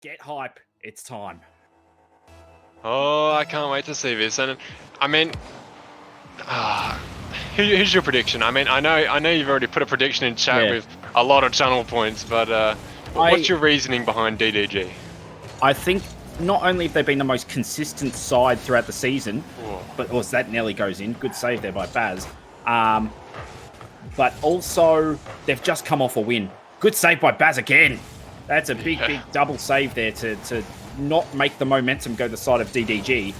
Get hype. It's time. Oh, I can't wait to see this. And I mean, who's your prediction? I mean, I know you've already put a prediction in chat with a lot of channel points, but what's your reasoning behind DDG? I think not only have they been the most consistent side throughout the season, but also that nearly goes in. Good save there by Baz. But also they've just come off a win. Good save by Baz again. That's a big double save there to not make the momentum go the side of DDG.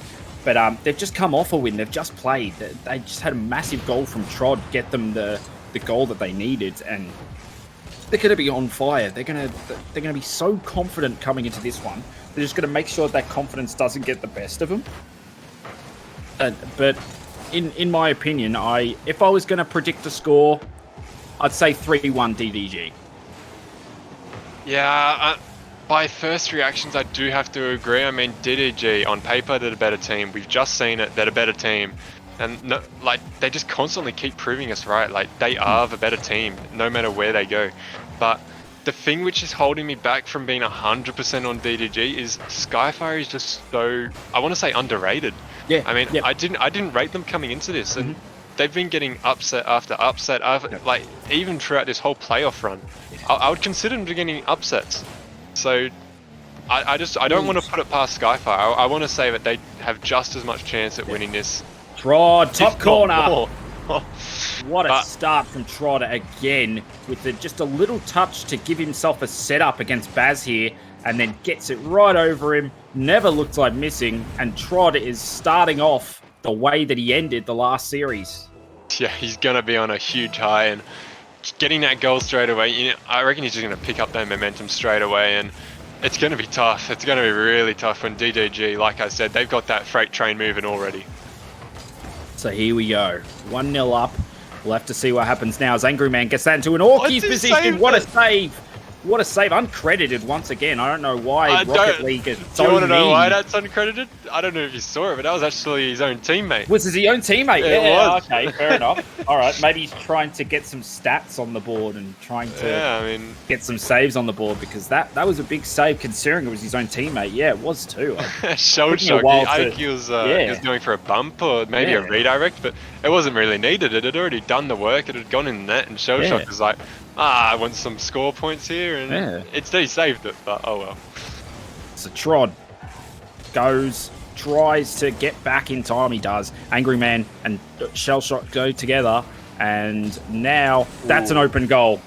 But they've just come off a win. They've just played. They just had a massive goal from Trod, get them the goal that they needed, and they're going to be on fire. They're going to be so confident coming into this one. They're just going to make sure that confidence doesn't get the best of them. But in my opinion, if I was going to predict a score, I'd say 3-1 DDG. Yeah, by first reactions, I do have to agree. I mean, DDG, on paper, they're a better team. We've just seen it. They're a better team. And no, like, they just constantly keep proving us right. Like, they are the better team, no matter where they go. But the thing which is holding me back from being 100% on DDG is Skyfire is just so, I want to say, underrated. Yeah. I mean, I didn't rate them coming into this, and they've been getting upset after upset, like even throughout this whole playoff run. I would consider them getting upsets. So I don't want to put it past Skyfire. I want to say that they have just as much chance at winning this. Trod, top corner. What a start from Trod again, with just a little touch to give himself a setup against Baz here, and then gets it right over him. Never looked like missing, and Trod is starting off the way that he ended the last series. Yeah, he's going to be on a huge high, and getting that goal straight away, I reckon he's just going to pick up that momentum straight away, and it's going to be tough. It's going to be really tough when DDG, like I said, they've got that freight train moving already. So here we go, 1-0 up. We'll have to see what happens now as Angry Man gets that into an Orky's position. What a save! What a save, uncredited once again. I don't know why Rocket League is so Do you want to know mean. why that's uncredited? I don't know if you saw it, but that was actually his own teammate. Was his own teammate? Yeah, it was. Okay, fair enough. All right, maybe he's trying to get some stats on the board and trying to get some saves on the board, because that was a big save considering it was his own teammate. Yeah, it was too. Shell shock. I think he was going for a bump or maybe a redirect, but it wasn't really needed. It had already done the work. It had gone in the net, and Shell shock was like, I want some score points here, and he saved it, but oh well. So Trod tries to get back in time, he does. Angry Man and Shell Shock go together, and now that's an open goal.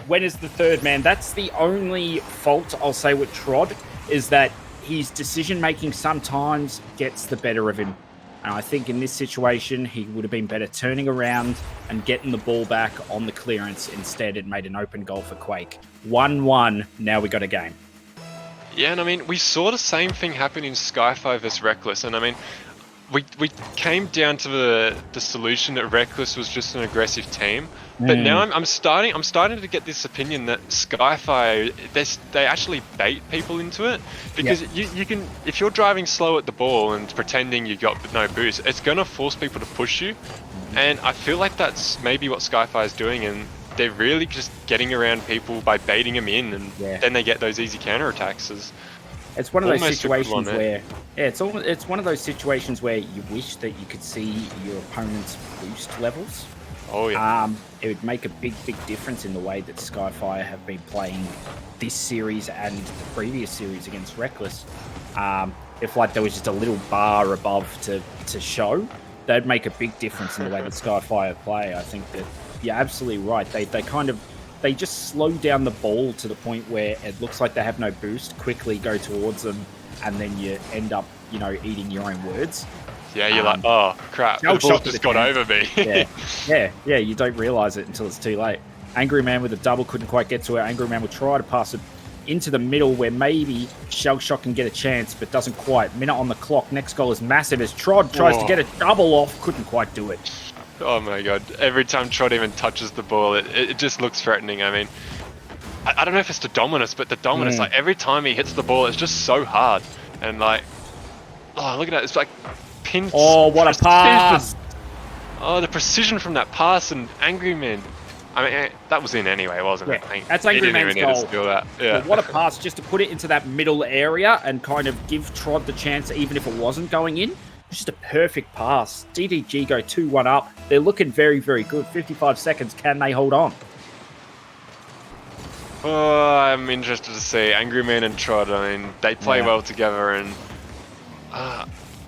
When is the third man? That's the only fault I'll say with Trod, is that his decision-making sometimes gets the better of him. And I think in this situation, he would have been better turning around and getting the ball back on the clearance. Instead, it made an open goal for Quake. 1-1, now we got a game. Yeah, and I mean, we saw the same thing happen in Skyfire vs Reckless, and I mean, we came down to the solution that Reckless was just an aggressive team. But now I'm starting to get this opinion that Skyfire, they actually bait people into it, because you can, if you're driving slow at the ball and pretending you got no boost, it's gonna force people to push you, and I feel like that's maybe what Skyfire's doing, and they're really just getting around people by baiting them in, and then they get those easy counterattacks. It's one of those situations where it's one of those situations where you wish that you could see your opponent's boost levels. Oh yeah. It would make a big difference in the way that Skyfire have been playing this series and the previous series against Reckless. If like there was just a little bar above to show, that'd make a big difference in the way that Skyfire play. I think that you're absolutely right. They just slow down the ball to the point where it looks like they have no boost, quickly go towards them, and then you end up, eating your own words. Yeah, you're like, oh crap, the ball just got over me. yeah, you don't realise it until it's too late. Angry Man with a double couldn't quite get to it. Angry Man will try to pass it into the middle where maybe Shell Shock can get a chance, but doesn't quite. Minute on the clock, next goal is massive as Trod tries to get a double off, couldn't quite do it. Oh my god, every time Trod even touches the ball, it just looks threatening. I mean, I don't know if it's the dominance, but the dominance, like every time he hits the ball, it's just so hard. And like, oh, look at that, it's like pinned. Oh, what a pass! Oh, the precision from that pass, and Angry Man. I mean, that was in anyway, wasn't it? Yeah, that's Angry Man's He didn't even need goal. to steal that. Yeah. But what a pass just to put it into that middle area and kind of give Trod the chance, even if it wasn't going in. Just a perfect pass. DDG go 2-1 up. They're looking very, very good. 55 seconds. Can they hold on? Oh, I'm interested to see Angry Man and Trod. I mean, they play well together, and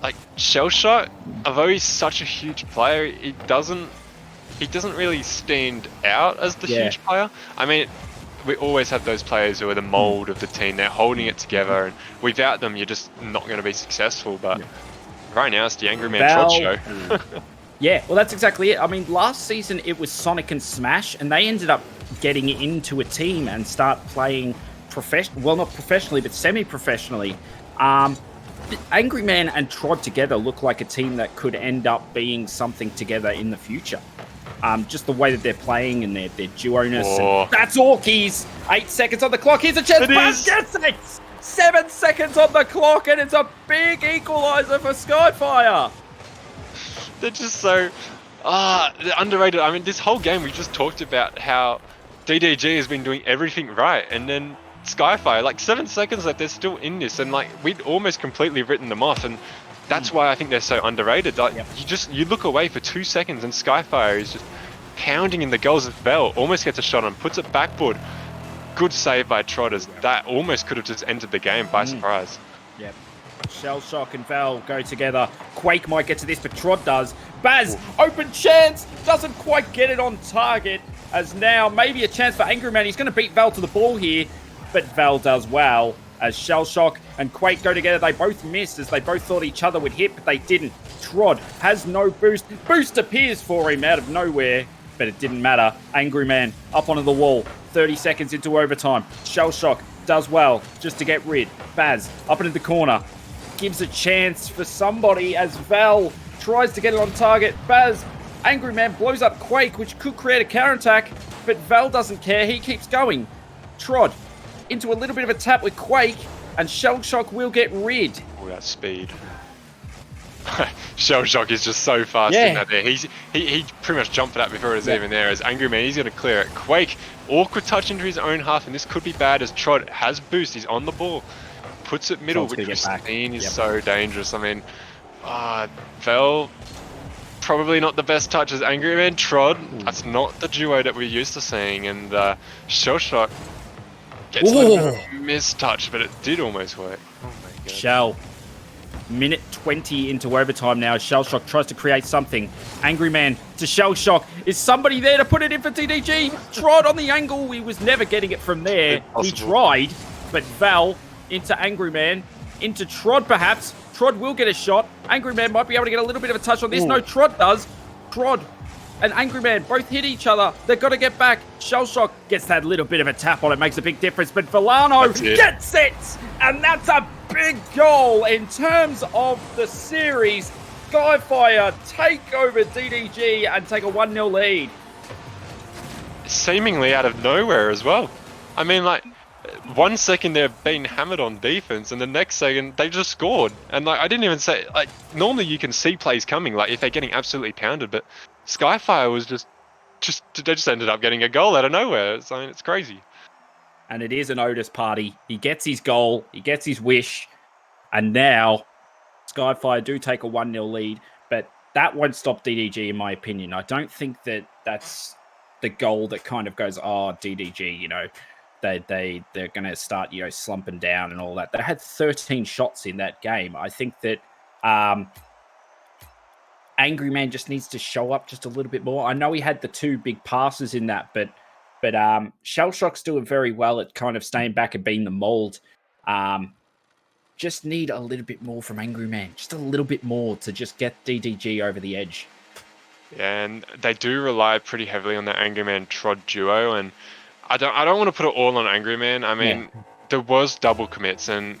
like Shellshot, although he's such a huge player, he doesn't really stand out as the huge player. I mean, we always have those players who are the mold of the team. They're holding it together, and without them, you're just not going to be successful. But right now, it's the Angry Man Trod show. Yeah, well, that's exactly it. I mean, last season it was Sonic and Smash, and they ended up getting into a team and start playing well, not professionally, but semi-professionally. Angry Man and Trod together look like a team that could end up being something together in the future. Just the way that they're playing and their duo-ness. And that's Orkies. 8 seconds on the clock. Here's a chance. Baz gets it. 7 seconds on the clock, and it's a big equalizer for Skyfire. They're just so underrated. I mean, this whole game we just talked about how DDG has been doing everything right, and then Skyfire, like 7 seconds left, they're still in this, and like we'd almost completely written them off, and that's why I think they're so underrated. Like you look away for 2 seconds, and Skyfire is just pounding in the goals as Bell almost gets a shot on, puts it backboard. Good save by Trotters. That almost could have just ended the game by surprise. Yep. Shellshock and Val go together. Quake might get to this, but Trod does. Baz, open chance, doesn't quite get it on target. As now, maybe a chance for Angry Man. He's going to beat Val to the ball here, but Val does well. As Shellshock and Quake go together, they both missed as they both thought each other would hit, but they didn't. Trod has no boost. Boost appears for him out of nowhere, but it didn't matter. Angry Man up onto the wall. 30 seconds into overtime. Shellshock does well just to get rid. Baz up into the corner. Gives a chance for somebody as Val tries to get it on target. Baz, Angry Man blows up Quake, which could create a counterattack, but Val doesn't care. He keeps going. Trod into a little bit of a tap with Quake, and Shellshock will get rid. Oh, that speed. Shellshock is just so fast in that there. He pretty much jumped for that before it was even there. As Angry Man, he's going to clear it. Quake, awkward touch into his own half, and this could be bad as Trod has boost. He's on the ball. Puts it middle, which we've seen is so dangerous. I mean, Vel, probably not the best touch as Angry Man. Trod, that's not the duo that we're used to seeing. And Shellshock gets a little bit of a mistouch, but it did almost work. Oh my god. Shell. Minute 20 into overtime now. Shellshock tries to create something. Angry Man to Shellshock. Is somebody there to put it in for DDG? Trod on the angle. He was never getting it from there. Impossible. He tried, but Val into Angry Man. Into Trod, perhaps. Trod will get a shot. Angry Man might be able to get a little bit of a touch on this. No, Trod does. Trod and Angry Man both hit each other. They've got to get back. Shellshock gets that little bit of a tap on it. Makes a big difference. But Villano gets it. And that's a big goal in terms of the series. Skyfire take over DDG and take a 1-0 lead. Seemingly out of nowhere as well. I mean, like, 1 second they're being hammered on defense, and the next second they just scored. And like, I didn't even say, like, normally you can see plays coming, like if they're getting absolutely pounded, but Skyfire was they just ended up getting a goal out of nowhere. I mean, it's crazy. And it is an Otis party. He gets his goal, he gets his wish, and now Skyfire do take a 1-0 lead, but that won't stop DDG in my opinion. I don't think that that's the goal that kind of goes, DDG, they're going to start, slumping down and all that. They had 13 shots in that game. I think that Angry Man just needs to show up just a little bit more. I know he had the 2 big passes in that, but Shellshock's doing very well at kind of staying back and being the mold. Just need a little bit more from Angry Man. Just a little bit more to just get DDG over the edge. Yeah, and they do rely pretty heavily on the Angry Man Trod duo, and I don't want to put it all on Angry Man. I mean, there was double commits, and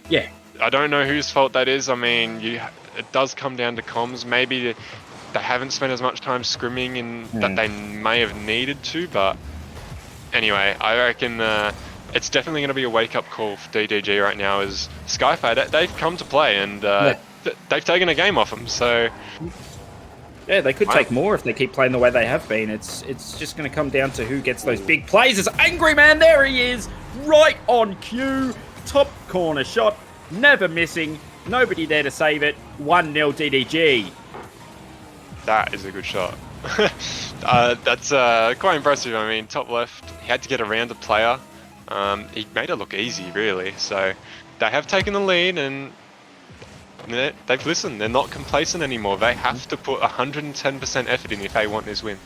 I don't know whose fault that is. I mean, it does come down to comms. Maybe they haven't spent as much time scrimming that they may have needed to, but anyway, I reckon it's definitely going to be a wake-up call for DDG right now. As Skyfire, they've come to play, and they've taken a game off them. So Yeah, they could take more if they keep playing the way they have been. It's just going to come down to who gets those big plays. As Angry Man, there he is, right on cue. Top corner shot, never missing. Nobody there to save it. 1-0 DDG. That is a good shot. That's quite impressive. I mean, top left, he had to get around the player. He made it look easy, really. So they have taken the lead, and they've listened. They're not complacent anymore. They have to put 110% effort in if they want this win.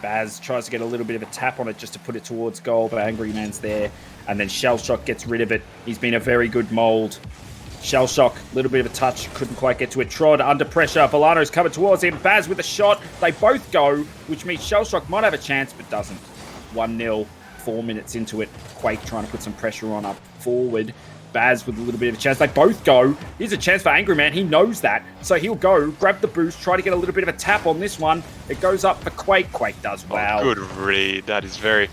Baz tries to get a little bit of a tap on it just to put it towards goal, but Angry Man's there. And then Shellshock gets rid of it. He's been a very good mould. Shellshock, a little bit of a touch, couldn't quite get to it. Trod under pressure. Volano's coming towards him. Baz with a shot. They both go, which means Shellshock might have a chance, but doesn't. 1-0, 4 minutes into it. Quake trying to put some pressure on up forward. Baz with a little bit of a chance. They both go. Here's a chance for Angry Man. He knows that. So he'll go, grab the boost, try to get a little bit of a tap on this one. It goes up for Quake. Quake does well. Oh, good read. That is very...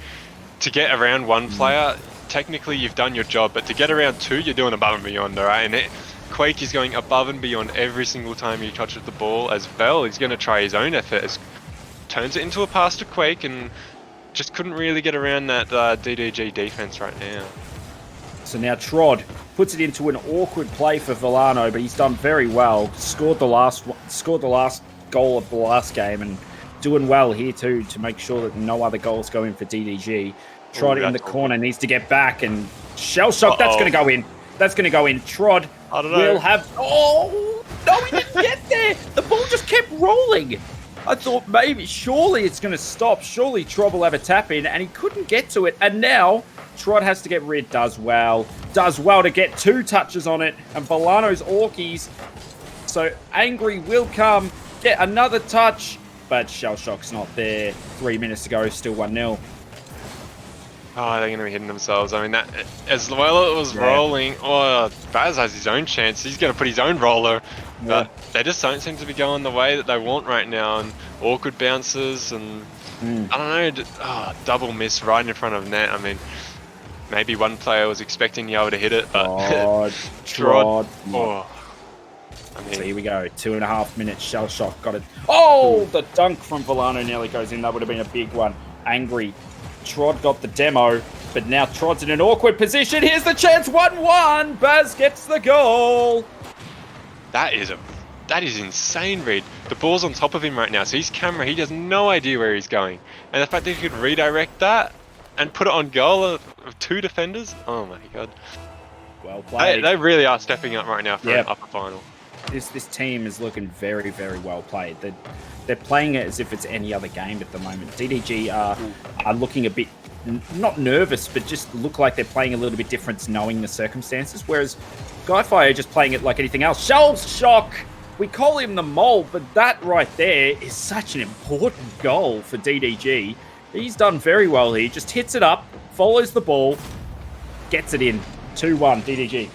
To get around one player, technically you've done your job, but to get around two, you're doing above and beyond, all right? And Quake is going above and beyond every single time he touches the ball as well. He's going to try his own effort. Turns it into a pass to Quake and just couldn't really get around that DDG defense right now. So now Trod puts it into an awkward play for Volano, but he's done very well. Scored the last goal of the last game, and doing well here too to make sure that no other goals go in for DDG. Trod in the corner needs to get back, and Shellshock, that's going to go in. That's going to go in. Trod will have... Oh, no, he didn't get there. The ball just kept rolling. I thought surely it's going to stop. Surely Trod will have a tap in, and he couldn't get to it. And now Trod has to get rid. Does well to get 2 touches on it. And Volano's Orkies. So Angry will come, get another touch, but Shellshock's not there. 3 minutes to go, still 1-0. Oh, they're going to be hitting themselves. I mean, that as well it was rolling. Oh, Baz has his own chance. He's going to put his own roller. But they just don't seem to be going the way that they want right now. And awkward bounces and, I don't know, double miss right in front of net. I mean, maybe one player was expecting the other to hit it, but Trod. Oh. I mean, So here we go, 2.5 minutes. Shellshock got it. Oh, the dunk from Volano nearly goes in. That would have been a big one. Angry. Trod got the demo, but now Trod's in an awkward position. Here's the chance, 1-1. Baz gets the goal. That is insane, Reed. The ball's on top of him right now, so his camera, he has no idea where he's going. And the fact that he could redirect that and put it on goal of 2 defenders, oh my god. Well played. They really are stepping up right now for an upper final. This team is looking very, very well played. They're playing it as if it's any other game at the moment. DDG are looking a bit, not nervous, but just look like they're playing a little bit different knowing the circumstances, whereas Skyfire are just playing it like anything else. Shellshock! We call him the mole, but that right there is such an important goal for DDG. He's done very well here. Just hits it up, follows the ball, gets it in. 2-1 DDG.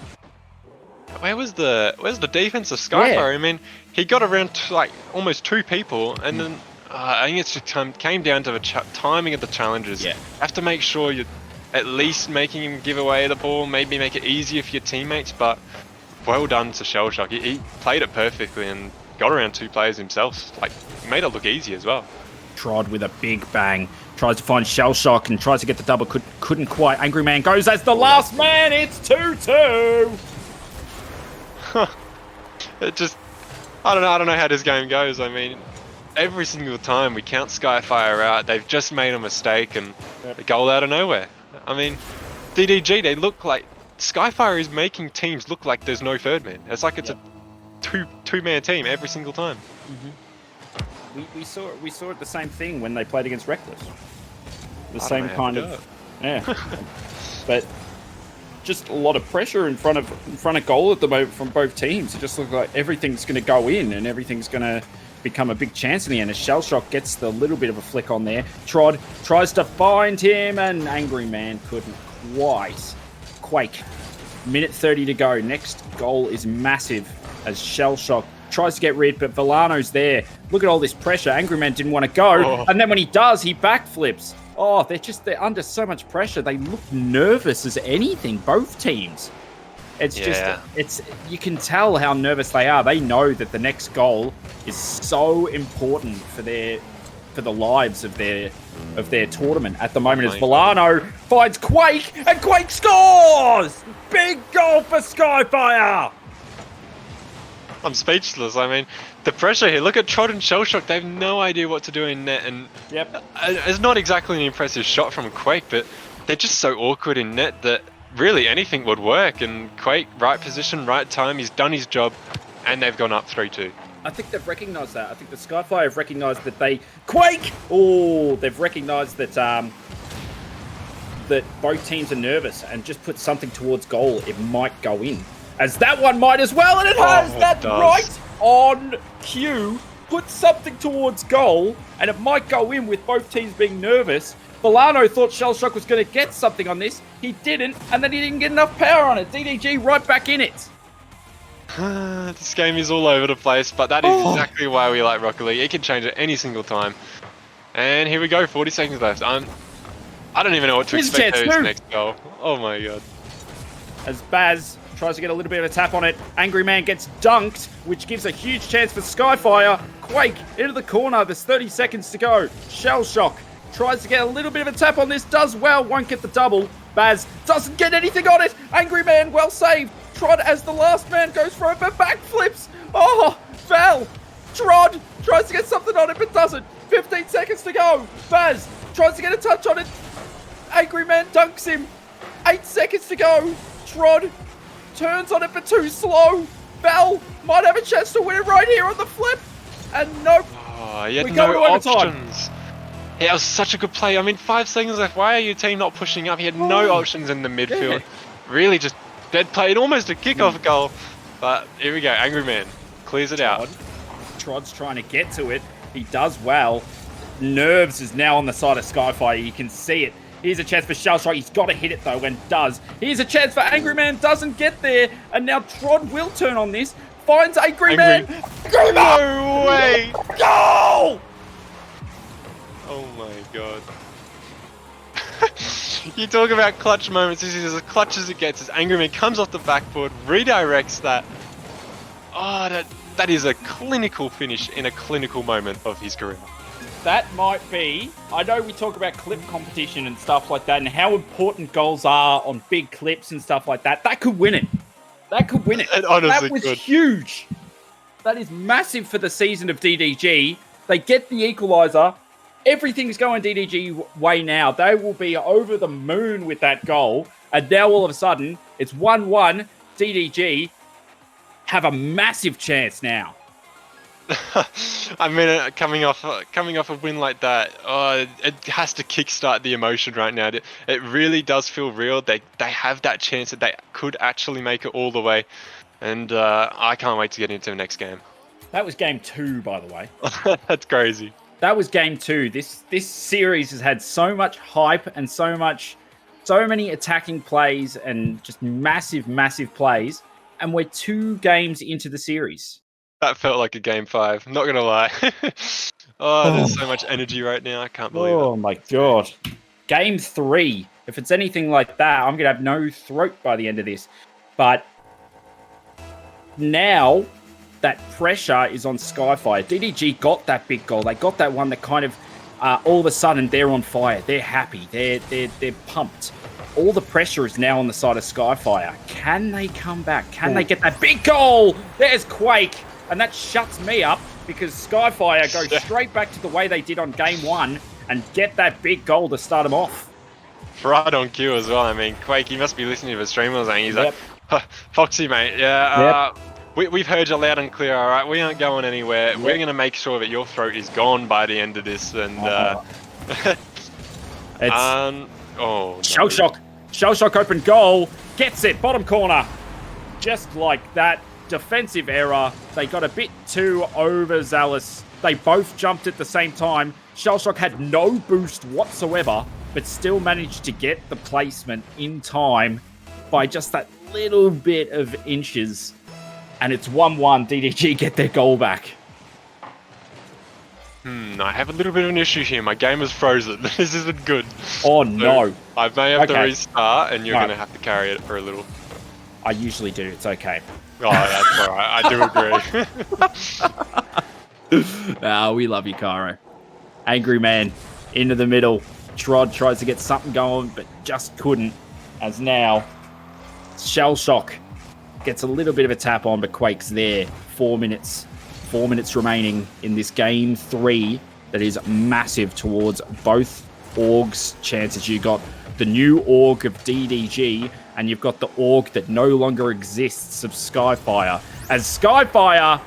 Where's the defense of Skyfire? I mean, he got around to like almost 2 people, and then I think it's just came down to the timing of the challenges. You have to make sure you're at least making him give away the ball, maybe make it easier for your teammates, but well done to Shellshock. He played it perfectly and got around 2 players himself. Like, made it look easy as well. Trod with a big bang. Tries to find Shellshock and tries to get the double. Couldn't quite. Angry Man goes as the last man. It's 2-2. It just... I don't know how this game goes. I mean, every single time we count Skyfire out, they've just made a mistake and a goal out of nowhere. I mean, DDG, they look like... Skyfire is making teams look like there's no third man. It's like it's a two-man team every single time. We saw it the same thing when they played against Reckless. The same kind of... But just a lot of pressure in front of goal at the moment from both teams. It just looks like everything's going to go in and everything's going to become a big chance in the end. As Shellshock gets the little bit of a flick on there. Trod tries to find him and Angry Man couldn't quite. Quake. Minute 30 to go. Next goal is massive as Shellshock tries to get rid, but Volano's there. Look at all this pressure. Angry Man didn't want to go. And then when he does, he backflips. Oh, they're under so much pressure. They look nervous as anything, both teams. It's just, you can tell how nervous they are. They know that the next goal is so important for the lives of their tournament at the moment. As Villano finds Quake, and Quake scores! Big goal for Skyfire! I'm speechless. I mean, the pressure here. Look at Trod and Shellshock. They have no idea what to do in net, and it's not exactly an impressive shot from Quake, but they're just so awkward in net that really anything would work. And Quake, right position, right time. He's done his job, and they've gone up 3-2. I think they've recognised that. I think the Skyfire have recognised that they Quake. Oh, they've recognised that that both teams are nervous and just put something towards goal. It might go in, as that one might as well, and it has. That right on cue. Put something towards goal, and it might go in with both teams being nervous. Villano thought Shellshock was going to get something on this. He didn't, and then he didn't get enough power on it. DDG right back in it. This game is all over the place, but that is exactly why we like Rocket League. It can change at any single time. And here we go, 40 seconds left. I don't even know what to expect for this next goal. Oh my god. As Baz tries to get a little bit of a tap on it, Angry Man gets dunked, which gives a huge chance for Skyfire. Quake into the corner, there's 30 seconds to go. Shellshock tries to get a little bit of a tap on this, does well, won't get the double. Baz doesn't get anything on it. Angry Man, well saved. Trod, as the last man, goes for it, but backflips. Oh, fell. Trod tries to get something on it, but doesn't. 15 seconds to go. Baz tries to get a touch on it. Angry Man dunks him. 8 seconds to go. Trod turns on it, but too slow. Val might have a chance to win it right here on the flip. And nope. Oh, he had no options. Yeah, it was such a good play. I mean, 5 seconds left. Why are your team not pushing up? He had no options in the midfield. Really just dead played, almost a kickoff goal. But here we go, Angry Man clears it out. Trod's trying to get to it. He does well. Nerves is now on the side of Skyfire. You can see it. Here's a chance for Shellshock. He's got to hit it though, and does. Here's a chance for Angry Man. Doesn't get there. And now Trod will turn on this. Finds Angry Man. No way. Goal! Oh my god. You talk about clutch moments. This is as clutch as it gets. As Angry Man comes off the backboard, redirects that. Oh, that is a clinical finish in a clinical moment of his career. That might be. I know we talk about clip competition and stuff like that, and how important goals are on big clips and stuff like that. That could win it. That could win it. It honestly that was could. Huge. That is massive for the season of DDG. They get the equaliser. Everything's going DDG way now. They will be over the moon with that goal. And now all of a sudden, it's 1-1. DDG have a massive chance now. I mean, coming off a win like that, it has to kickstart the emotion right now. It really does feel real. They have that chance that they could actually make it all the way. And I can't wait to get into the next game. That was game 2, by the way. That's crazy. That was game 2. This series has had so much hype and so many attacking plays and just massive plays, and we're 2 games into the series. That felt like a game 5. Not gonna lie. There's so much energy right now. I can't believe it. Oh my god. Game 3. If it's anything like that, I'm gonna have no throat by the end of this. But now that pressure is on Skyfire. DDG got that big goal. They got that one that kind of all of a sudden they're on fire. They're happy. They're pumped. All the pressure is now on the side of Skyfire. Can they come back? Can they get that big goal? There's Quake. And that shuts me up because Skyfire goes straight back to the way they did on game 1 and get that big goal to start them off. Right on cue as well. I mean, Quake, he must be listening to the stream or something. He's like, Foxy, mate. Yeah, we've heard you loud and clear, all right? We aren't going anywhere. Yep. We're going to make sure that your throat is gone by the end of this. And Shellshock open goal. Gets it. Bottom corner. Just like that. Defensive error. They got a bit too overzealous. They both jumped at the same time. Shellshock had no boost whatsoever, but still managed to get the placement in time by just that little bit of inches. And it's 1-1. DDG get their goal back. I have a little bit of an issue here. My game is frozen. This isn't good. Oh, no. I may have to restart, and you're going to have to carry it for a little. I usually do. It's okay. Oh, that's all right. I do agree. We love you, Cairo. Angry Man into the middle. Trod tries to get something going, but just couldn't. As now, Shell Shock gets a little bit of a tap on, but Quake's there. 4 minutes. 4 minutes remaining in this game 3 that is massive towards both orgs' chances. You got the new org of DDG, and you've got the org that no longer exists of Skyfire. As Skyfire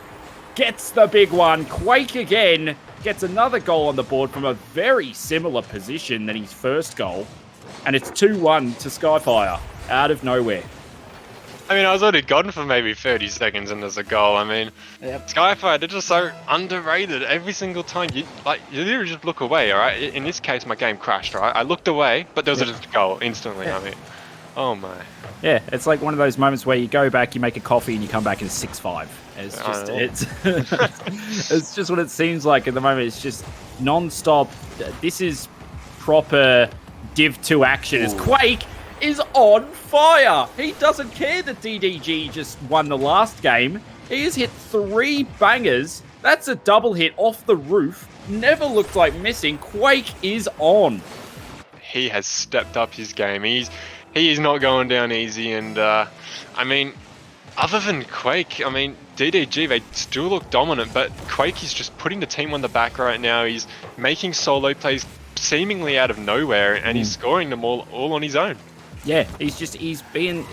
gets the big one, Quake again gets another goal on the board from a very similar position than his first goal. And it's 2-1 to Skyfire out of nowhere. I mean, I was already gone for maybe 30 seconds and there's a goal. I mean, Skyfire, they're just so underrated every single time. You literally just look away, all right? In this case, my game crashed, all right? I looked away, but there was just a goal instantly. I mean, oh my. Yeah, it's like one of those moments where you go back, you make a coffee, and you come back and it's 6-5. It's just, it's just what it seems like at the moment. It's just non-stop. This is proper Div 2 action. As Quake is on fire. He doesn't care that DDG just won the last game. He has hit 3 bangers. That's a double hit off the roof. Never looked like missing. Quake is on. He has stepped up his game. He is not going down easy. And I mean, other than Quake, I mean, DDG, they still look dominant, but Quake is just putting the team on the back right now. He's making solo plays seemingly out of nowhere, and he's scoring them all on his own. Yeah, he's just being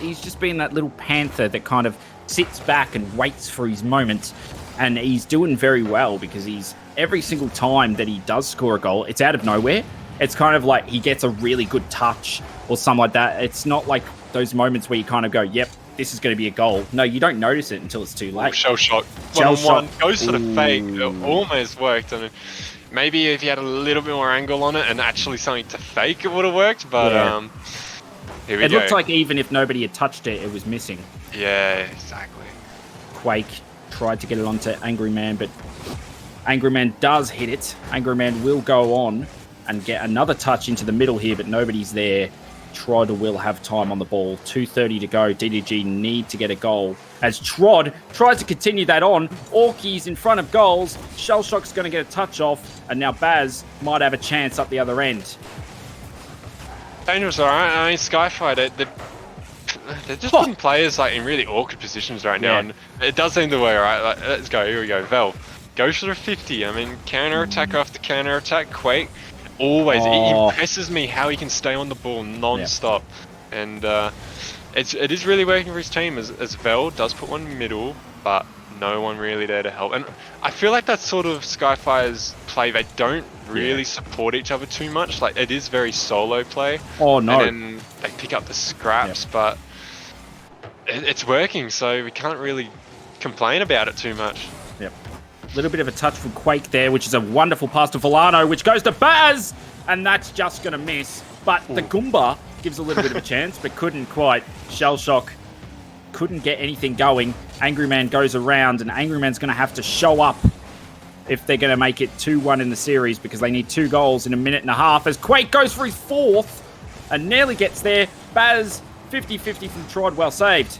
that little panther that kind of sits back and waits for his moment, and he's doing very well because every single time that he does score a goal, it's out of nowhere. It's kind of like he gets a really good touch or something like that. It's not like those moments where you kind of go, yep, this is going to be a goal. No, you don't notice it until it's too late. Shell Shock. One-on-one. Goes for the fake. It almost worked. I mean, maybe if you had a little bit more angle on it and actually something to fake, it would have worked. But here we go. It looked like even if nobody had touched it, it was missing. Yeah, exactly. Quake tried to get it onto Angry Man, but Angry Man does hit it. Angry Man will go on and get another touch into the middle here, but nobody's there. Trod will have time on the ball. 2:30 to go. DDG need to get a goal. As Trod tries to continue that on, Orky's in front of goals. Shellshock's going to get a touch off, and now Baz might have a chance up the other end. Dangerous, alright. I mean, Skyfire, they're just putting players like in really awkward positions right now, and it does seem to work, alright? Like, let's go. Here we go. Vel goes for a 50. I mean, counter attack after counter attack. Quake. Always, it impresses me how he can stay on the ball non-stop, and it is really working for his team. As Vel does put one middle, but no one really there to help. And I feel like that's sort of Skyfire's play. They don't really support each other too much. Like, it is very solo play. Oh no! And then they pick up the scraps, but it's working. So we can't really complain about it too much. Yep. Little bit of a touch from Quake there, which is a wonderful pass to Volano, which goes to Baz, and that's just going to miss. But the Goomba gives a little bit of a chance, but couldn't quite. Shell Shock couldn't get anything going. Angry Man goes around, and Angry Man's going to have to show up if they're going to make it 2-1 in the series, because they need 2 goals in a minute and a half, as Quake goes for his 4th and nearly gets there. Baz, 50-50 from Trod, well saved.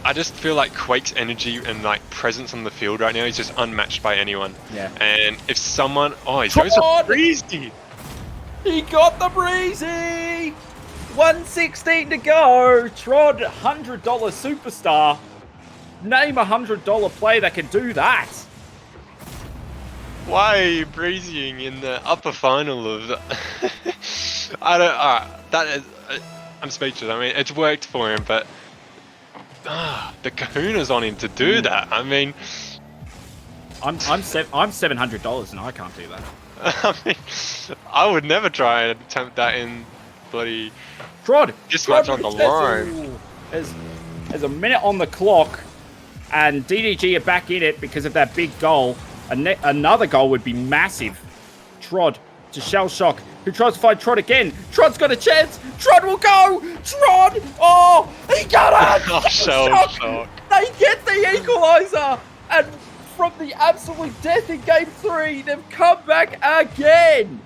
I just feel like Quake's energy and like presence on the field right now is just unmatched by anyone. Yeah. And if someone, he goes for Breezy. He got the Breezy. 1:16 to go. Trod, $100 superstar. Name a $100 play that can do that. Why are you breezying in the upper final of the... I'm speechless. I mean, it's worked for him, but the kahuna's on him to do that. I mean, I'm $700 and I can't do that. I mean, I would never try and attempt that in bloody Trod. This much on the line. There's a minute on the clock, and DDG are back in it because of that big goal. Another goal would be massive. Trod to Shell Shock, who tries to find Trod again. Trod's got a chance. Trod will go. Trod. Oh, he got it. Shell Shock. They get the equaliser. And from the absolute death in Game 3, they've come back again.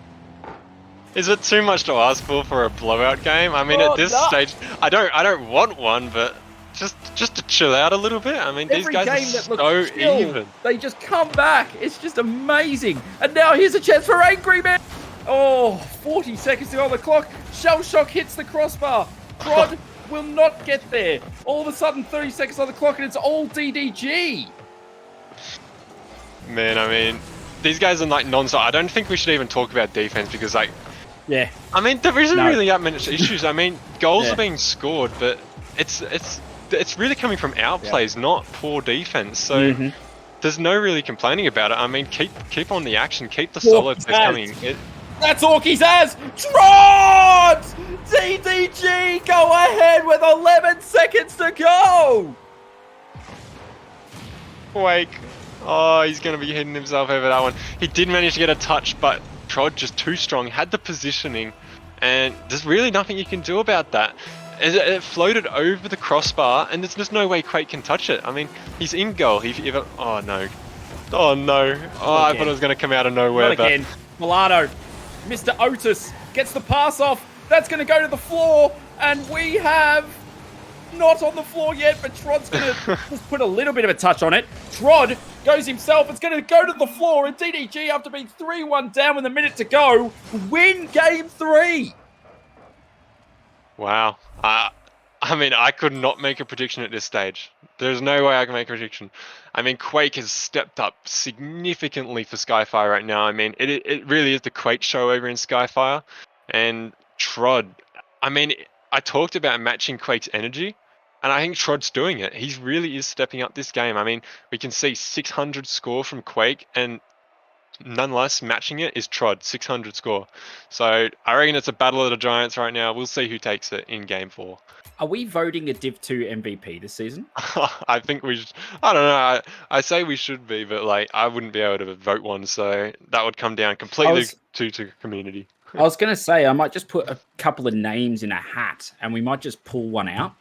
Is it too much to ask for a blowout game? I mean, at this stage, I don't want one, but just to chill out a little bit. I mean, these guys are so even. They just come back. It's just amazing. And now here's a chance for Angry Man. Oh, 40 seconds to go on the clock. Shell Shock hits the crossbar. Prod will not get there. All of a sudden, 30 seconds on the clock, and it's all DDG. Man, I mean, these guys are like non-stop. I don't think we should even talk about defense because, like, yeah. I mean, there isn't really that many issues. I mean, goals are being scored, but it's really coming from outplays, not poor defense. So there's no really complaining about it. I mean, keep on the action, keep the solo plays coming. That's Orky's as Trot! DDG go ahead with 11 seconds to go. Quake. Oh, he's going to be hitting himself over that one. He did manage to get a touch, but Trod just too strong, had the positioning, and there's really nothing you can do about that. It floated over the crossbar, and there's just no way Quake can touch it. I mean, he's in goal. Oh, no. Oh, no. Oh, I thought it was going to come out of nowhere. Not again. Milano. Mr. Otis gets the pass off. That's going to go to the floor, and we have not on the floor yet, but Trod's going to just put a little bit of a touch on it. Trod goes himself. It's going to go to the floor, and DDG, after being 3-1 down with a minute to go, win game 3. Wow. I mean, I could not make a prediction at this stage. There's no way I can make a prediction. I mean, Quake has stepped up significantly for Skyfire right now. I mean, it really is the Quake show over in Skyfire. And Trod, I mean, I talked about matching Quake's energy, and I think Trod's doing it. He really is stepping up this game. I mean, we can see 600 score from Quake, and nonetheless, matching it is Trod, 600 score. So I reckon it's a battle of the giants right now. We'll see who takes it in game 4. Are we voting a Div 2 MVP this season? I think we should. I don't know. I say we should be, but like I wouldn't be able to vote one, so that would come down completely to community. I was going to say I might just put a couple of names in a hat, and we might just pull one out.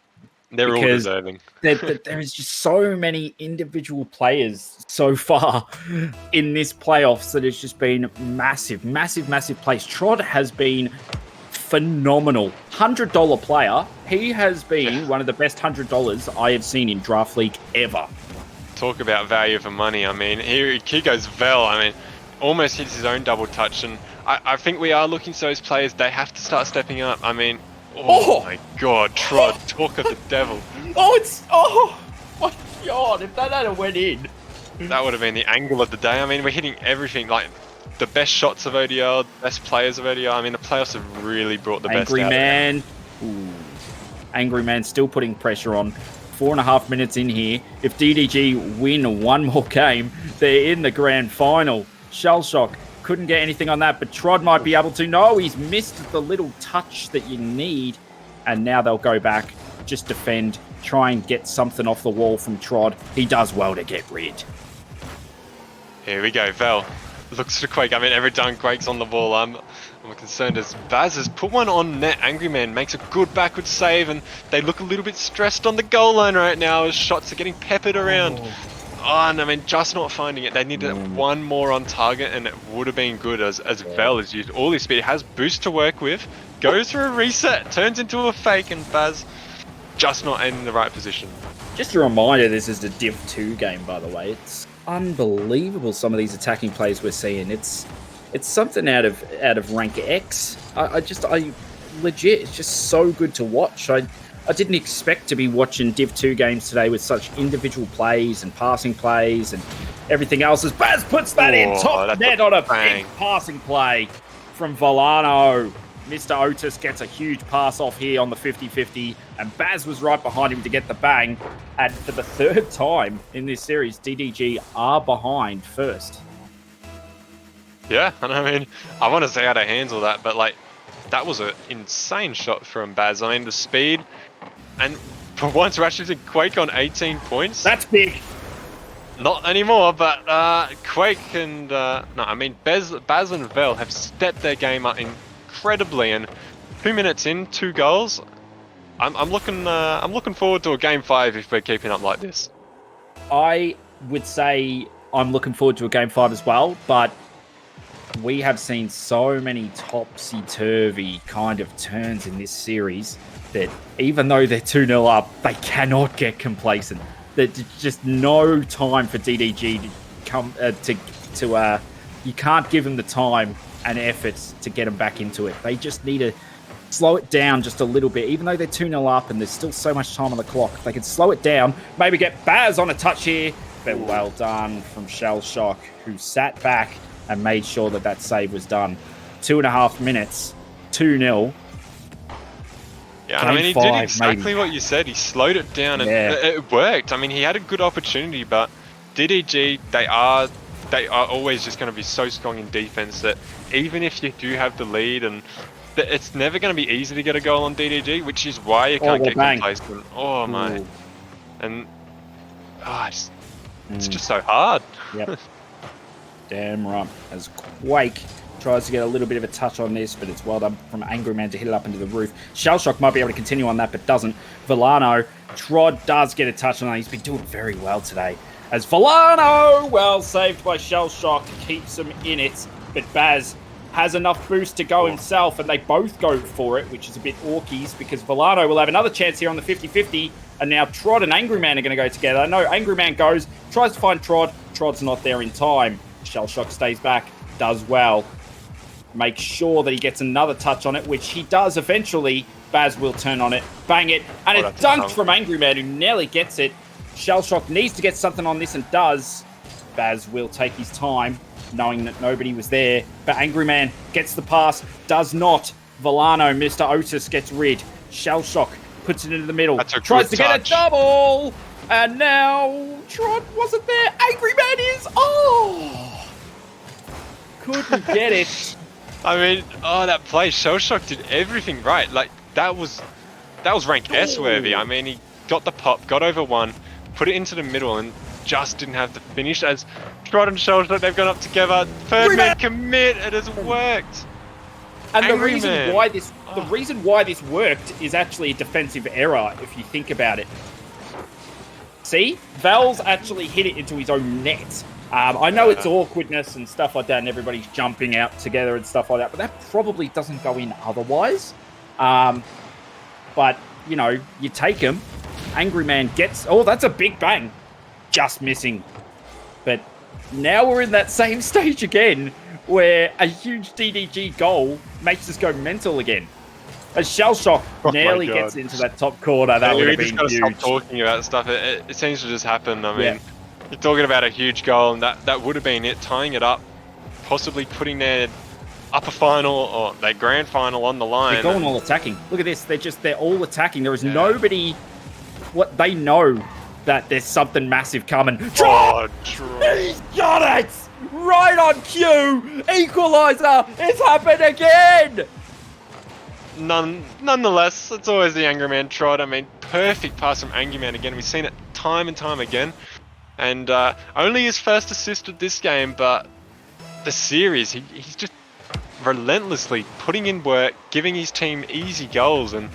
They're all deserving. There is just so many individual players so far in this playoffs that it's just been massive plays. Trod has been phenomenal. $100 player. He has been one of the best $100 I have seen in Draft League ever. Talk about value for money. I mean, here goes Vel. I mean, almost hits his own double touch, and I think we are looking to those players. They have to start stepping up. I mean, oh my God, Trod, talk of the devil. Oh my God, if that had went in. That would have been the angle of the day. I mean, we're hitting everything, like the best shots of ODL, the best players of ODL. I mean, the playoffs have really brought the best out Angry Man. Angry Man still putting pressure on. 4.5 minutes in here. If DDG win one more game, they're in the grand final. Shell Shock couldn't get anything on that, but Trod might be able to. No, he's missed the little touch that you need. And now they'll go back, just defend, try and get something off the wall from Trod. He does well to get rid. Here we go, Vel. Looks to Quake. I mean, every time Quake's on the ball, I'm concerned as Baz has put one on net. Angry Man makes a good backward save, and they look a little bit stressed on the goal line right now as shots are getting peppered around. Oh, and I mean, just not finding it. They needed one more on target, and it would have been good as Vel has used all his speed. Has boost to work with, goes for a reset, turns into a fake, and Baz just not in the right position. Just a reminder, this is the Div 2 game, by the way. It's unbelievable, some of these attacking plays we're seeing. It's something out of rank X. I legit, it's just so good to watch. I didn't expect to be watching Div 2 games today with such individual plays and passing plays and everything else. As Baz puts that in top net on a big passing play from Volano. Mr. Otis gets a huge pass off here on the 50-50, and Baz was right behind him to get the bang. And for the third time in this series, DDG are behind first. Yeah, and I mean, I want to see how they handle that, but like, that was an insane shot from Baz. I mean, the speed, and for once we're actually seeing Quake on 18 points. That's big. Not anymore, but Quake and no, I mean, Baz and Vel have stepped their game up incredibly, and 2 minutes in, 2 goals. I'm looking forward to a game 5 if we're keeping up like this. I would say I'm looking forward to a game 5 as well, but we have seen so many topsy-turvy kind of turns in this series that even though they're 2-0 up, they cannot get complacent. There's just no time for DDG to come you can't give them the time and efforts to get them back into it. They just need to slow it down just a little bit. Even though they're 2-0 up and there's still so much time on the clock, if they can slow it down, maybe get Baz on a touch here. But well done from Shellshock, who sat back and made sure that that save was done. 2.5 minutes, 2-0. Yeah, I mean, he did exactly what you said. He slowed it down, and it worked. I mean, he had a good opportunity, but DDG, they are always just going to be so strong in defense that even if you do have the lead, and it's never going to be easy to get a goal on DDG, which is why you can't get complacent. Oh, my. And it's just so hard. Yep. Damn right. As Quake tries to get a little bit of a touch on this, but it's well done from Angry Man to hit it up into the roof. Shellshock might be able to continue on that, but doesn't. Villano, Trod does get a touch on that. He's been doing very well today. As Villano, well saved by Shellshock, keeps him in it, but Baz has enough boost to go himself, and they both go for it, which is a bit orkies, because Villano will have another chance here on the 50-50, and now Trod and Angry Man are going to go together. No, Angry Man goes, tries to find Trod. Trod's not there in time. Shellshock stays back, does well. Makes sure that he gets another touch on it, which he does eventually. Baz will turn on it, bang it, and it's dunked from Angry Man, who nearly gets it. Shellshock needs to get something on this and does. Baz will take his time, knowing that nobody was there. But Angry Man gets the pass, does not. Villano, Mr. Otis, gets rid. Shellshock puts it into the middle, tries to get a double, and now Trot wasn't there. Angry Man is, couldn't get it. I mean, that play, Shellshock did everything right. Like, that was rank S worthy. I mean, he got the pop, got over one, put it into the middle, and just didn't have to finish. As Trot and Shellshock, they've gone up together. Third man commit, it has worked. And the reason why this worked is actually a defensive error, if you think about it. See? Val's actually hit it into his own net. I know it's awkwardness and stuff like that, and everybody's jumping out together and stuff like that, but that probably doesn't go in otherwise. But, you know, you take him. Angry Man gets... Oh, that's a big bang. Just missing. But now we're in that same stage again, where a huge DDG goal makes us go mental again. As Shellshock nearly gets into that top corner, that would have been huge. We just got to stop talking about stuff. It seems to just happen. I mean, you're talking about a huge goal, and that would have been it, tying it up, possibly putting their upper final or their grand final on the line. They're going all attacking. Look at this. They're all attacking. There is nobody... What they know that there's something massive coming. Oh, he's got it! Right on cue! Equalizer! It's happened again! Nonetheless, it's always the Angry Man Trot. I mean, perfect pass from Angry Man again. We've seen it time and time again. And only his first assist of this game, but the series, he's just relentlessly putting in work, giving his team easy goals. And,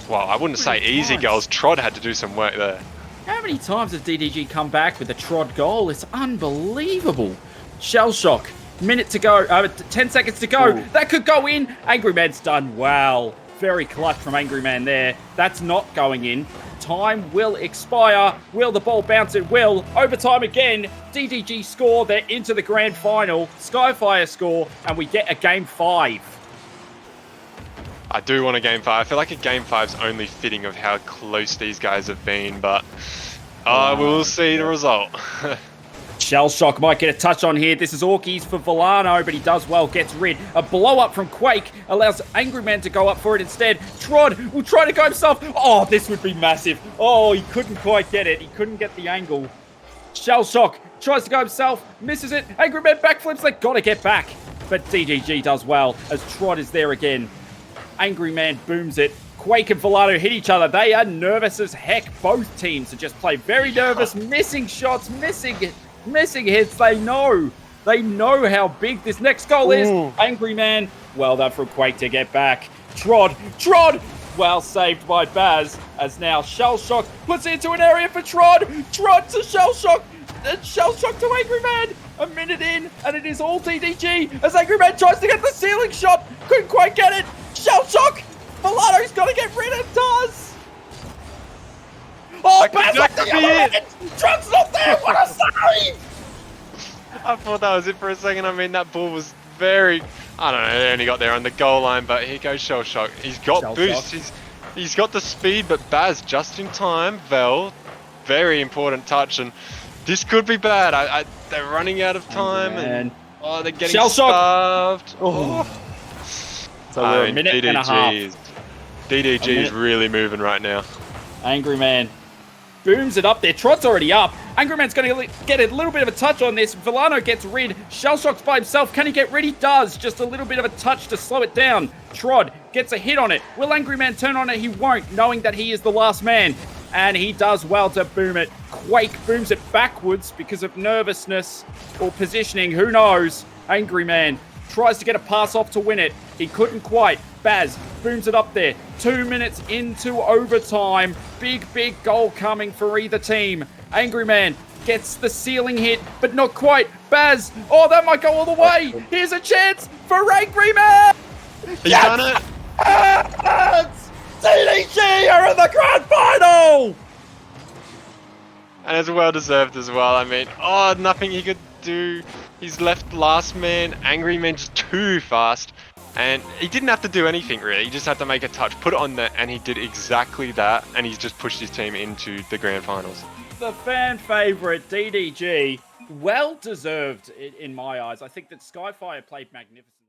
well, I wouldn't say easy goals. Trot had to do some work there. How many times has DDG come back with a Trod goal? It's unbelievable. Shellshock, minute to go, 10 seconds to go. Ooh. That could go in. Angry Man's done well. Very clutch from Angry Man there. That's not going in. Time will expire. Will the ball bounce? It will. Overtime again. DDG score. They're into the grand final. Skyfire score, and we get a game 5. I do want a game 5. I feel like a game 5's only fitting of how close these guys have been, but we'll see the result. Shellshock might get a touch on here. This is Orkies for Villano, but he does well, gets rid. A blow up from Quake allows Angry Man to go up for it instead. Trod will try to go himself. Oh, this would be massive. Oh, he couldn't quite get it. He couldn't get the angle. Shellshock tries to go himself, misses it. Angry Man backflips. They got to get back. But DDG does well as Trod is there again. Angry Man booms it. Quake and Villano hit each other. They are nervous as heck. Both teams are just play very nervous, missing shots, missing hits. They know how big this next goal is. Angry Man, well done from Quake to get back. Trod, well saved by Baz, as now Shellshock puts it into an area for Trod to Shellshock. Shell shock to Angry Man. A minute in, and it is all DDG as Angry Man tries to get the ceiling shot. Couldn't quite get it. Shell shock. Milano's got to get rid of it. Does. Oh, Baz off the other end. Trunk's not there. What a save. I thought that was it for a second. I mean, that ball was very... I don't know, he only got there on the goal line, but here goes Shell Shock. He's got Shell boost. Shock. He's got the speed, but Baz just in time. Vel, very important touch, and this could be bad. They're running out of time, and they're getting Shell starved. Shock. Oh. So we're a minute DDG and a half. DDG is really moving right now. Angry Man booms it up there. Trot's already up. Angry Man's going to get a little bit of a touch on this. Villano gets rid. Shellshock's by himself. Can he get rid? He does. Just a little bit of a touch to slow it down. Trod gets a hit on it. Will Angry Man turn on it? He won't, knowing that he is the last man. And he does well to boom it. Quake booms it backwards because of nervousness or positioning. Who knows? Angry Man tries to get a pass off to win it. He couldn't quite. Baz booms it up there. 2 minutes into overtime. Big goal coming for either team. Angry Man gets the ceiling hit, but not quite. Baz, oh, that might go all the way. Here's a chance for Angry Man. He's done it. Yes! DDG are in the grand final. And it's well deserved as well. I mean, nothing he could do. He's left last man. Angry Man just too fast. And he didn't have to do anything really. He just had to make a touch, put it on there, and he did exactly that. And he's just pushed his team into the grand finals. The fan favorite DDG, well deserved in my eyes. I think that Skyfire played magnificent.